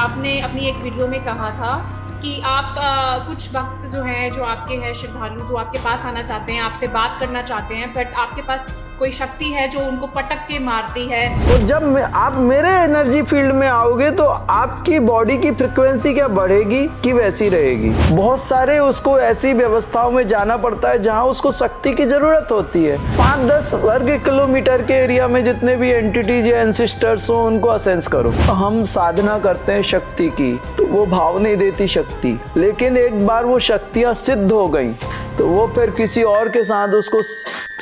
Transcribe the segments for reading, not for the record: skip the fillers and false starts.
आपने अपनी एक वीडियो में कहा था कि आप कुछ भक्त जो हैं, जो आपके हैं श्रद्धालु, जो आपके पास आना चाहते हैं, आपसे बात करना चाहते हैं, बट आपके पास कोई शक्ति है जो उनको पटक के मारती है। और जब आप मेरे एनर्जी फील्ड में आओगे तो आपकी बॉडी की फ्रिक्वेंसी क्या बढ़ेगी कि वैसी रहेगी। बहुत सारे उसको ऐसी व्यवस्थाओं में जाना पड़ता है जहां उसको शक्ति की जरूरत होती है। 5-10 वर्ग किलोमीटर के एरिया में जितने भी एंटिटीज या एंसिस्टर्स हो उनको असेंस करो। हम साधना करते हैं शक्ति की तो वो भाव नहीं देती शक्ति, लेकिन एक बार वो शक्तियां सिद्ध हो गई तो वो फिर किसी और के साथ उसको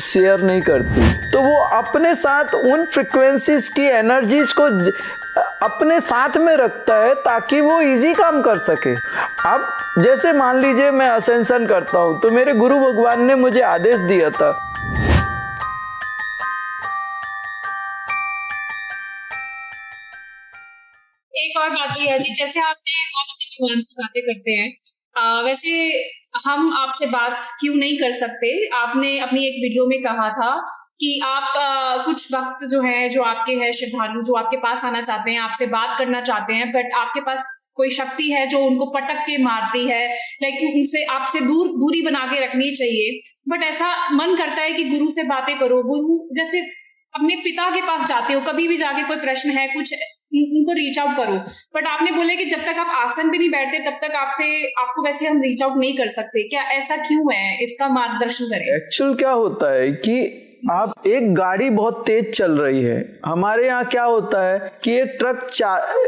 शेयर नहीं करती। तो वो अपने साथ उन फ्रिक्वेंसीज की एनर्जीज को अपने साथ में रखता है ताकि वो इजी काम कर सके। अब जैसे मान लीजिए मैं असेंशन करता हूँ तो मेरे गुरु भगवान ने मुझे आदेश दिया था। एक और बात ये है जी, जैसे आप अपने भगवान से बातें करते हैं, वैसे हम आपसे बात क्यों नहीं कर सकते? आपने अपनी एक वीडियो में कहा था कि आप कुछ भक्त जो हैं, जो आपके हैं श्रद्धालु, जो आपके पास आना चाहते हैं, आपसे बात करना चाहते हैं, बट आपके पास कोई शक्ति है जो उनको पटक के मारती है, लाइक उनसे आपसे दूरी बना के रखनी चाहिए। बट ऐसा मन करता है कि गुरु से बातें करो, गुरु जैसे अपने पिता के पास जाते हो, कभी भी जाके कोई प्रश्न है कुछ, उनको रीच आउट करो। बट आपने बोले कि जब तक आप आसन पे नहीं बैठते तब तक आपको वैसे हम रीच आउट नहीं कर सकते। क्या ऐसा क्यों है? इसका मार्गदर्शन करें। एक्चुअल क्या होता है कि आप एक गाड़ी बहुत तेज चल रही है, हमारे यहाँ क्या होता है कि एक ट्रक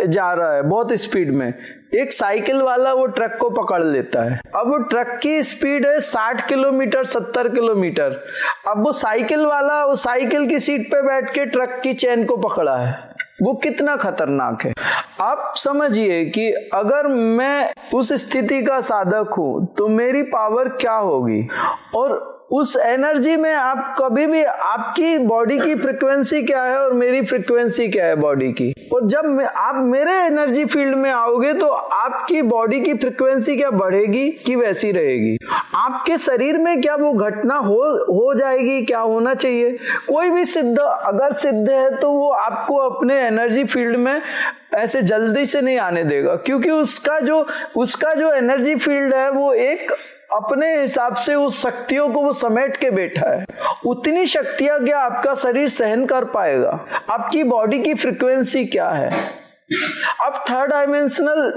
जा रहा है बहुत स्पीड में, एक साइकिल वाला वो ट्रक को पकड़ लेता है। अब वो ट्रक की स्पीड है 60 किलोमीटर 70 किलोमीटर। अब वो साइकिल वाला वो साइकिल की सीट पे बैठ के ट्रक की चेन को पकड़ा है, वो कितना खतरनाक है। आप समझिए कि अगर मैं उस स्थिति का साधक हूं तो मेरी पावर क्या होगी। और उस एनर्जी में आप कभी भी, आपकी बॉडी की फ्रिक्वेंसी क्या है और मेरी फ्रिक्वेंसी क्या है बॉडी की, और जब आप मेरे एनर्जी फील्ड में आओगे तो आपकी बॉडी की फ्रिक्वेंसी क्या बढ़ेगी कि वैसी रहेगी। आपके शरीर में क्या वो घटना हो जाएगी, क्या होना चाहिए। कोई भी सिद्ध अगर सिद्ध है तो वो आपको अपने एनर्जी फील्ड में ऐसे जल्दी से नहीं आने देगा, क्योंकि उसका जो एनर्जी फील्ड है वो एक अपने हिसाब से उस शक्तियों को वो समेट के बैठा है। उतनी शक्तियां क्या आपका शरीर सहन कर पाएगा? आपकी बॉडी की फ्रिक्वेंसी क्या है? अब थर्ड डायमेंशनल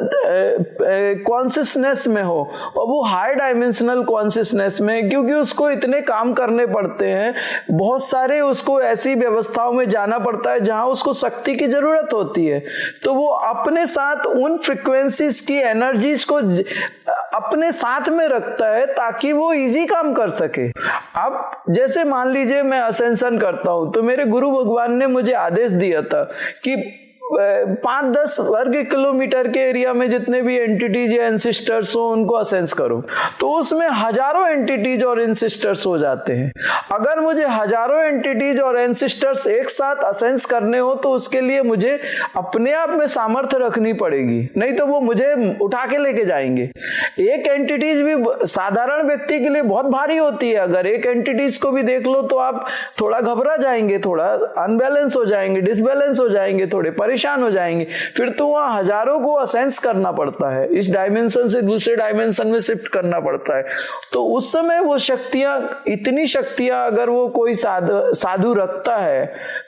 कॉन्शियसनेस में हो और वो हाई डायमेंशनल कॉन्शियसनेस में, क्योंकि उसको इतने काम करने पड़ते हैं, बहुत सारे उसको ऐसी व्यवस्थाओं में जाना पड़ता है जहां उसको शक्ति की जरूरत होती है। तो वो अपने साथ उन फ्रिक्वेंसीज की एनर्जीज को अपने साथ में रखता है ताकि वो इजी काम कर सके। अब जैसे मान लीजिए मैं असेंशन करता हूं तो मेरे गुरु भगवान ने मुझे आदेश दिया था कि 5-10 वर्ग किलोमीटर के एरिया में जितने भी एंटिटीज या एंसिस्टर्स हो उनको असेंस करो। तो उसमें हजारों एंटिटीज और एंसिस्टर्स हो जाते हैं। अगर मुझे हजारों एंटिटीज और एंसिस्टर्स एक साथ असेंस करने हो तो उसके लिए मुझे अपने आप में सामर्थ्य रखनी पड़ेगी, नहीं तो वो मुझे उठा के लेके जाएंगे। एक एंटिटीज भी साधारण व्यक्ति के लिए बहुत भारी होती है। अगर एक एंटिटीज को भी देख लो तो आप थोड़ा घबरा जाएंगे, थोड़ा अनबैलेंस हो जाएंगे, डिसबैलेंस हो जाएंगे, थोड़े परेशान हो जाएंगे। फिर तो वहां हजारों को असेंस करना पड़ता है, इस डायमेंशन से दूसरे डायमेंशन में शिफ्ट करना पड़ता है। तो उस समय वो शक्तियां, इतनी शक्तियां अगर वो कोई साधु रखता है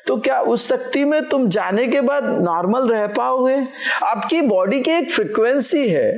तो क्या उस शक्ति में तुम जाने के बाद नॉर्मल रह पाओगे? आपकी बॉडी की एक फ्रिक्वेंसी है,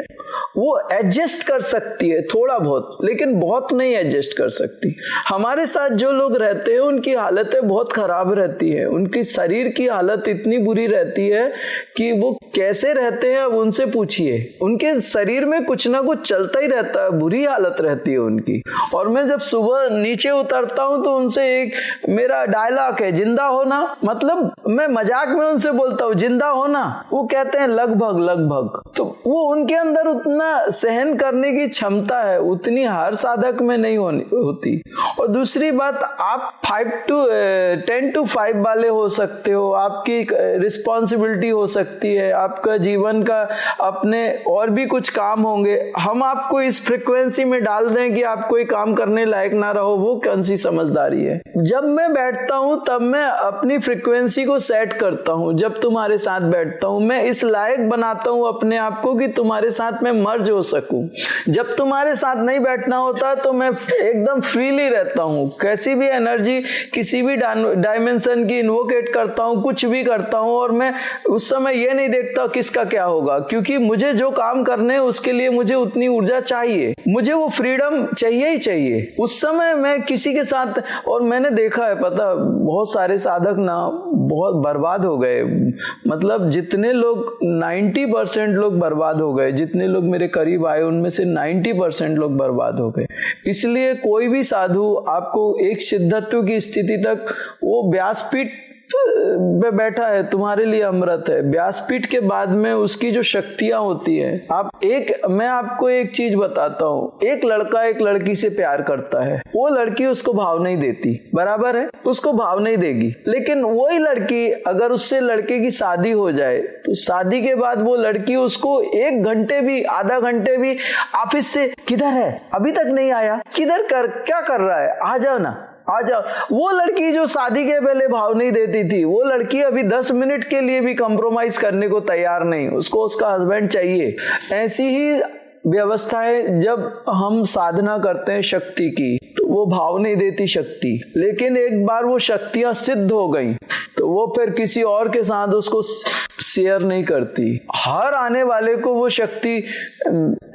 वो एडजस्ट कर सकती है थोड़ा बहुत, लेकिन बहुत नहीं एडजस्ट कर सकती। हमारे साथ जो लोग रहते हैं उनकी हालतें बहुत खराब रहती है, उनकी शरीर की हालत इतनी बुरी रहती है कि वो कैसे रहते हैं अब उनसे पूछिए। उनके शरीर में कुछ ना कुछ चलता ही रहता है, बुरी हालत रहती है उनकी। और मैं जब सुबह नीचे उतरता हूं तो उनसे एक मेरा डायलॉग है, जिंदा हो ना, मतलब मैं मजाक में उनसे बोलता हूँ जिंदा हो ना, वो कहते हैं लगभग। तो वो उनके अंदर उतना सहन करने की क्षमता है, उतनी हर साधक में नहीं होती। और दूसरी बात, आप 10 to 5 वाले हो सकते हो, आपकी रिस्पॉन्सिबिलिटी हो सकती है, आपका जीवन का अपने और भी कुछ काम होंगे, हम आपको इस फ्रिक्वेंसी में डाल दें कि आप कोई काम करने लायक ना रहो, वो कौन सी समझदारी है। जब मैं बैठता हूं तब मैं अपनी फ्रिक्वेंसी को सेट करता हूं। जब तुम्हारे साथ बैठता हूं मैं इस लायक बनाता हूं अपने आप को कि तुम्हारे साथ मैं मर्ज हो सकूं। जब तुम्हारे साथ नहीं बैठना होता तो मैं एकदम फ्रीली रहता हूं, कैसी भी एनर्जी किसी भी डायमेंशन की इन्वोकेट करता हूं, कुछ भी करता हूं, और मैं उस समय ये नहीं देखता किसका क्या होगा, क्योंकि मुझे जो काम करने हैं उसके लिए मुझे उतनी ऊर्जा चाहिए, मुझे वो फ्रीडम चाहिए ही चाहिए। उस समय मैं किसी के साथ, और मैंने देखा है, पता बहुत सारे साधक ना बहुत बर्बाद हो गए, मतलब जितने लोग 90% लोग बर्बाद हो गए, जितने लोग मेरे करीब आए उनमें से 90% लोग बर्बाद हो गए। इसलिए कोई भी साधु आपको एक सिद्धत्व की स्थिति तक, वो व्यासपीठ पे बैठा है, तुम्हारे लिए अमृत है। व्यासपीठ के बाद में उसकी जो शक्तियां होती है, मैं आपको एक चीज बताता हूँ, एक लड़का एक लड़की से प्यार करता है, वो लड़की उसको भाव नहीं देती, बराबर है, उसको भाव नहीं देगी, लेकिन वही लड़की अगर उससे लड़के की शादी हो जाए तो शादी के बाद वो लड़की उसको 1 घंटे भी, आधा घंटे भी ऑफिस से, किधर है अभी तक नहीं आया, क्या कर रहा है, आ जाओ ना, आ जाओ। वो लड़की जो शादी के पहले भाव नहीं देती थी, वो लड़की अभी 10 मिनट के लिए भी कॉम्प्रोमाइज करने को तैयार नहीं, उसको उसका हस्बैंड चाहिए। ऐसी ही व्यवस्था है जब हम साधना करते हैं शक्ति की, तो वो भाव नहीं देती शक्ति, लेकिन एक बार वो शक्तियां सिद्ध हो गई तो वो फिर किसी और के साथ उसको शेयर नहीं करती। हर आने वाले को वो शक्ति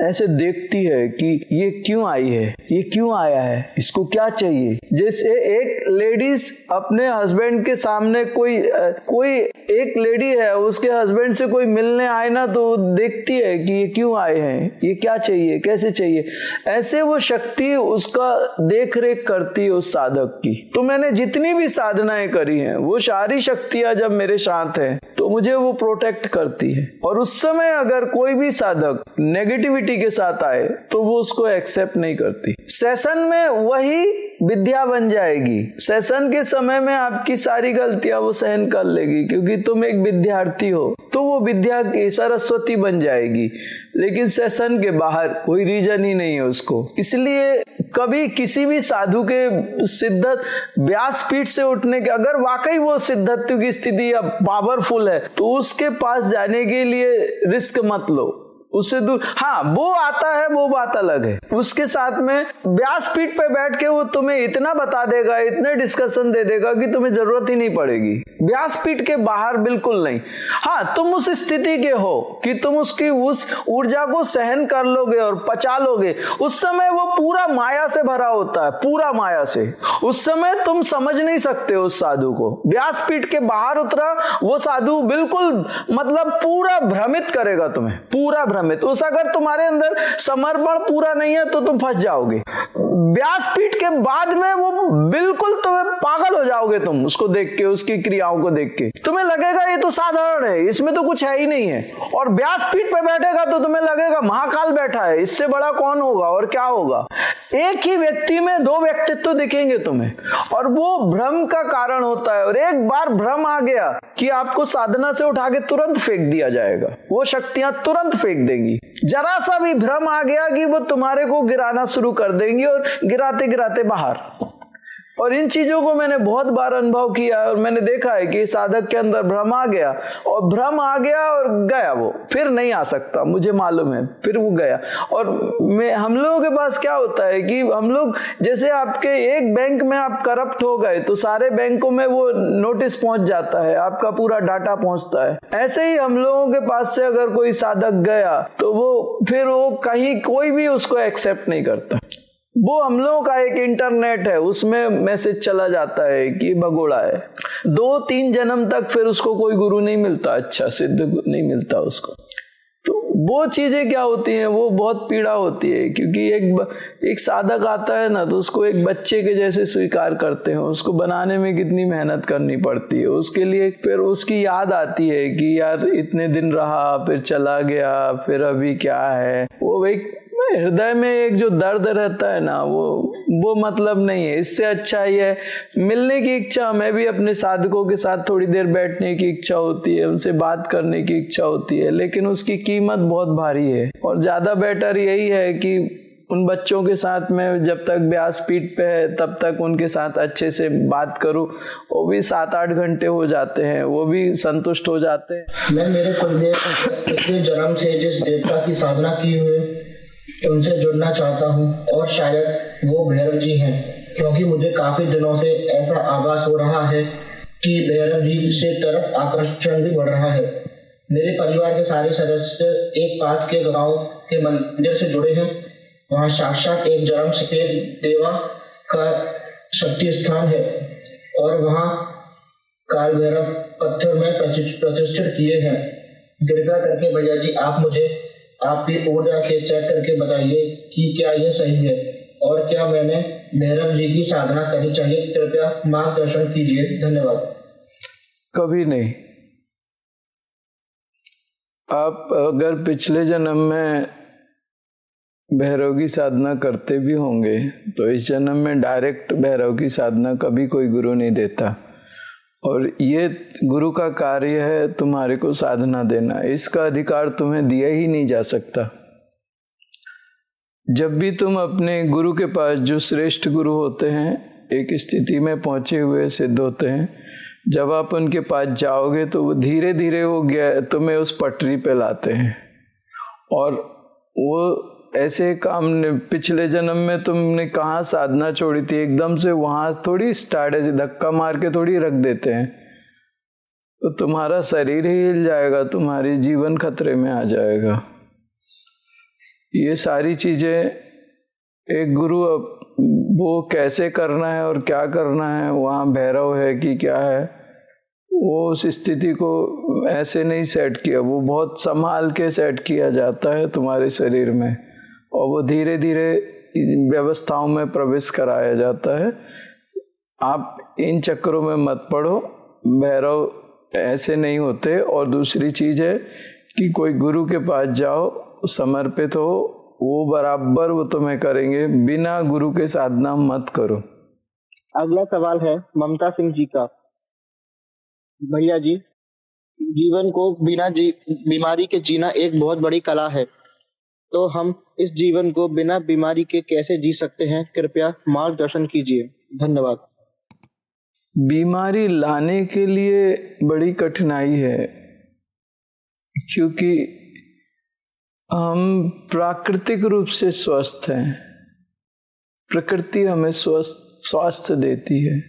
ऐसे देखती है कि ये क्यों आई है, ये क्यों आया है, इसको क्या चाहिए। जैसे एक लेडीज अपने हस्बैंड के सामने, कोई एक लेडी है, उसके हस्बैंड से कोई मिलने आए ना, तो देखती है कि ये क्यों आए हैं, ये क्या चाहिए, कैसे चाहिए। ऐसे वो शक्ति उसका देख रेख करती है उस साधक की। तो मैंने जितनी भी साधनाएं करी हैं, वो सारी शक्तियां जब मेरे साथ हैं तो मुझे वो प्रोटेक्ट करती है। और उस समय अगर कोई भी साधक नेगेटिविटी के साथ आए तो वो उसको एक्सेप्ट नहीं करती। सेशन में वही विद्या बन जाएगी, सेशन के समय में आपकी सारी गलतियां वो सहन कर लेगी, क्योंकि तुम एक विद्यार्थी हो, तो वो विद्या की सरस्वती बन जाएगी। लेकिन सेशन के बाहर कोई रीजन ही नहीं है उसको। इसलिए कभी किसी भी साधु के सिद्धत व्यासपीठ से उठने के, अगर वाकई वो सिद्धत्व की स्थिति या पावरफुल है, तो उसके पास जाने के लिए रिस्क मत लो, उससे दूर। हाँ, वो आता है, वो बात अलग है। उसके साथ में व्यासपीठ पे बैठ के वो तुम्हें इतना बता देगा, इतने डिस्कशन दे देगा कि तुम्हें जरूरत ही नहीं पड़ेगी। व्यासपीठ के बाहर बिल्कुल नहीं। हाँ, तुम उस स्थिति के हो कि तुम उसकी उस ऊर्जा को सहन कर लोगे और पचा लोगे। उस समय वो पूरा माया से भरा होता है, पूरा माया से। उस समय तुम समझ नहीं सकते उस साधु को। व्यासपीठ के बाहर उतरा वो साधु बिल्कुल, मतलब पूरा भ्रमित करेगा तुम्हें, पूरा भ्रमित। उस अगर तुम्हारे अंदर समर्पण पूरा नहीं है तो तुम फंस जाओगे। व्यासपीठ के बाद में वो बिल्कुल तुम्हें पागल हो जाओगे, तुम उसको देख के, उसकी क्रियाओं को देख के तुम्हें लगेगा ये तो साधारण है, इसमें तो कुछ है ही नहीं है। और व्यासपीठ पे बैठेगा तो तुम्हें लगेगा महाकाल बैठा है, इससे बड़ा कौन होगा और क्या होगा। एक ही व्यक्ति में 2 व्यक्तित्व दिखेंगे तुम्हें, और वो भ्रम का कारण होता है। और एक बार भ्रम आ गया कि आपको साधना से उठा के तुरंत फेंक दिया जाएगा, वो शक्तियां तुरंत फेंक देंगी। जरा सा भी भ्रम आ गया कि वो तुम्हारे को गिराना शुरू कर देंगी, और गिराते गिराते बाहर। और इन चीजों को मैंने बहुत बार अनुभव किया है, और मैंने देखा है कि साधक के अंदर भ्रम आ गया, और भ्रम आ गया और गया, वो फिर नहीं आ सकता, मुझे मालूम है, फिर वो गया। और हम लोगों के पास क्या होता है कि हम लोग, जैसे आपके एक बैंक में आप करप्ट हो गए तो सारे बैंकों में वो नोटिस पहुंच जाता है, आपका पूरा डाटा पहुंचता है। ऐसे ही हम लोगों के पास से अगर कोई साधक गया तो वो फिर वो कहीं कोई भी उसको एक्सेप्ट नहीं करता। वो हम लोगों का एक इंटरनेट है, उसमें मैसेज चला जाता है कि भगोड़ा है। 2-3 जन्म तक फिर उसको कोई गुरु नहीं मिलता, अच्छा सिद्ध नहीं मिलता उसको। तो वो चीजें क्या होती हैं, वो बहुत पीड़ा होती है, क्योंकि एक साधक आता है ना, तो उसको एक बच्चे के जैसे स्वीकार करते हैं। उसको बनाने में कितनी मेहनत करनी पड़ती है, उसके लिए फिर उसकी याद आती है कि यार इतने दिन रहा, फिर चला गया, फिर अभी क्या है। वो एक हृदय में एक जो दर्द रहता है ना, वो मतलब नहीं है। इससे अच्छा ही है मिलने की इच्छा, हमें भी अपने साधकों के साथ थोड़ी देर बैठने की इच्छा होती है, उनसे बात करने की इच्छा होती है, लेकिन उसकी कीमत बहुत भारी है। और ज्यादा बेटर यही है कि उन बच्चों के साथ में जब तक व्यासपीठ पे है तब तक उनके साथ अच्छे से बात करूं। वो भी 7-8 घंटे हो जाते हैं, वो भी संतुष्ट हो जाते हैं। मैं मेरे कुलदेव पिछले जन्म से जिस देवता की साधना की हुई उनसे जुड़ना चाहता हूँ, और शायद वो भैरव जी हैं, क्योंकि मुझे काफी दिनों से ऐसा आभास हो रहा है कि भैरव जी से तरफ आकर्षण भी बढ़ रहा है। मेरे परिवार के सारे सदस्य एक पास के गांव के मंदिर से जुड़े हैं। वहाँ साक्षात एक जन्म सफेद देवा का शक्ति स्थान है, और वहाँ काल भैरव पत्थर में प्रतिष्ठित किए हैं। कृपया करके भैया जी आप मुझे आपकी ऊर्जा से चेक करके बताइए कि क्या यह सही है, और क्या मैंने भैरव जी की साधना करनी चाहिए। कृपया मार्गदर्शन कीजिए, धन्यवाद। कभी नहीं। आप अगर पिछले जन्म में भैरव की साधना करते भी होंगे तो इस जन्म में डायरेक्ट भैरव की साधना कभी कोई गुरु नहीं देता, और ये गुरु का कार्य है तुम्हारे को साधना देना। इसका अधिकार तुम्हें दिया ही नहीं जा सकता। जब भी तुम अपने गुरु के पास, जो श्रेष्ठ गुरु होते हैं, एक स्थिति में पहुंचे हुए सिद्ध होते हैं, जब आप उनके पास जाओगे तो वो धीरे धीरे तुम्हें उस पटरी पे लाते हैं। और वो ऐसे काम पिछले जन्म में तुमने कहाँ साधना छोड़ी थी, एकदम से वहां थोड़ी स्टार्ट, ऐसे धक्का मार के थोड़ी रख देते हैं, तो तुम्हारा शरीर ही हिल जाएगा, तुम्हारी जीवन खतरे में आ जाएगा। ये सारी चीजें एक गुरु वो कैसे करना है और क्या करना है, वहाँ भैरव है कि क्या है, वो उस स्थिति को ऐसे नहीं सेट किया। वो बहुत संभाल के सेट किया जाता है तुम्हारे शरीर में, और वो धीरे धीरे व्यवस्थाओं में प्रवेश कराया जाता है। आप इन चक्करों में मत पड़ो, भैरव ऐसे नहीं होते। और दूसरी चीज है कि कोई गुरु के पास जाओ, समर्पित हो, वो बराबर वो तुम्हें करेंगे। बिना गुरु के साधना मत करो। अगला सवाल है ममता सिंह जी का। भैया जी, जीवन को बिना बीमारी के जीना एक बहुत बड़ी कला है, तो हम इस जीवन को बिना बीमारी के कैसे जी सकते हैं? कृपया मार्गदर्शन कीजिए, धन्यवाद। बीमारी लाने के लिए बड़ी कठिनाई है, क्योंकि हम प्राकृतिक रूप से स्वस्थ हैं। प्रकृति हमें स्वास्थ्य देती है।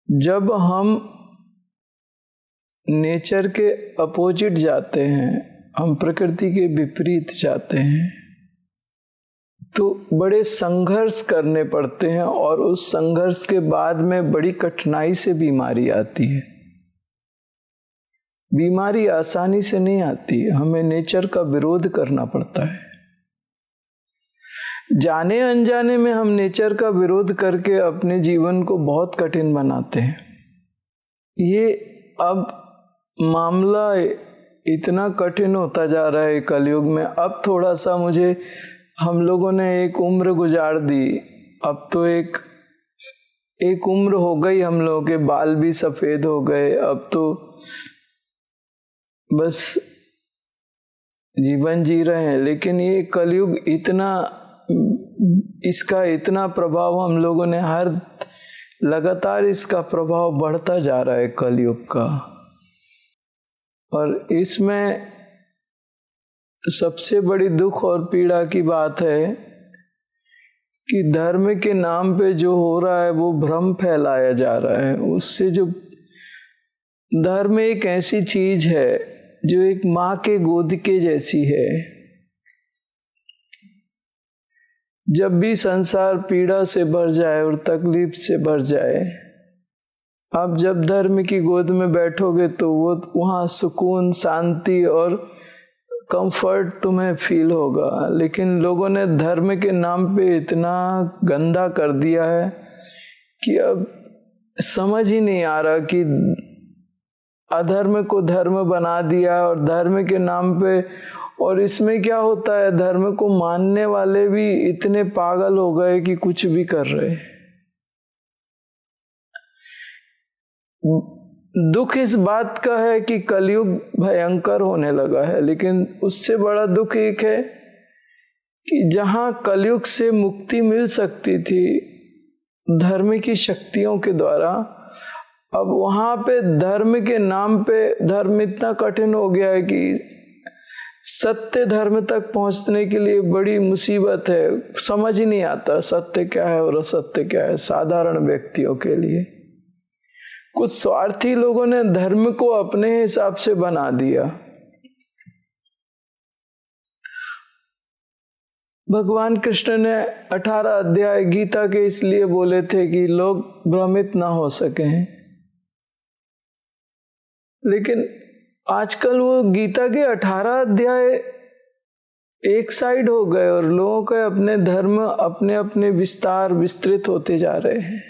जब हम नेचर के अपोजिट जाते हैं, हम प्रकृति के विपरीत जाते हैं, तो बड़े संघर्ष करने पड़ते हैं, और उस संघर्ष के बाद में बड़ी कठिनाई से बीमारी आती है। बीमारी आसानी से नहीं आती, हमें नेचर का विरोध करना पड़ता है। जाने अनजाने में हम नेचर का विरोध करके अपने जीवन को बहुत कठिन बनाते हैं। ये अब मामला इतना कठिन होता जा रहा है कलयुग में। अब थोड़ा सा मुझे, हम लोगों ने एक उम्र गुजार दी, अब तो एक उम्र हो गई, हम लोगों के बाल भी सफेद हो गए, अब तो बस जीवन जी रहे हैं। लेकिन ये कलयुग इसका इतना प्रभाव हम लोगों ने लगातार इसका प्रभाव बढ़ता जा रहा है कलयुग का। और इसमें सबसे बड़ी दुख और पीड़ा की बात है कि धर्म के नाम पे जो हो रहा है वो भ्रम फैलाया जा रहा है। उससे जो धर्म एक ऐसी चीज है जो एक माँ के गोद के जैसी है। जब भी संसार पीड़ा से भर जाए और तकलीफ से भर जाए, आप जब धर्म की गोद में बैठोगे तो वो वहाँ सुकून, शांति और कंफर्ट तुम्हें फील होगा। लेकिन लोगों ने धर्म के नाम पे इतना गंदा कर दिया है कि अब समझ ही नहीं आ रहा कि अधर्म को धर्म बना दिया और धर्म के नाम पे, और इसमें क्या होता है, धर्म को मानने वाले भी इतने पागल हो गए कि कुछ भी कर रहे। दुख इस बात का है कि कलयुग भयंकर होने लगा है, लेकिन उससे बड़ा दुख एक है कि जहां कलयुग से मुक्ति मिल सकती थी धर्म की शक्तियों के द्वारा, अब वहां पे धर्म के नाम पे धर्म इतना कठिन हो गया है कि सत्य धर्म तक पहुंचने के लिए बड़ी मुसीबत है। समझ ही नहीं आता सत्य क्या है और असत्य क्या है साधारण व्यक्तियों के लिए। कुछ स्वार्थी लोगों ने धर्म को अपने हिसाब से बना दिया। भगवान कृष्ण ने 18 अध्याय गीता के इसलिए बोले थे कि लोग भ्रमित ना हो सके, लेकिन आजकल वो गीता के 18 अध्याय एक साइड हो गए और लोगों के अपने धर्म अपने अपने विस्तृत होते जा रहे हैं।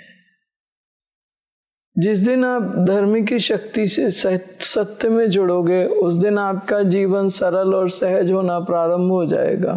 जिस दिन आप धर्म की शक्ति से सत्य में जुड़ोगे उस दिन आपका जीवन सरल और सहज होना प्रारंभ हो जाएगा।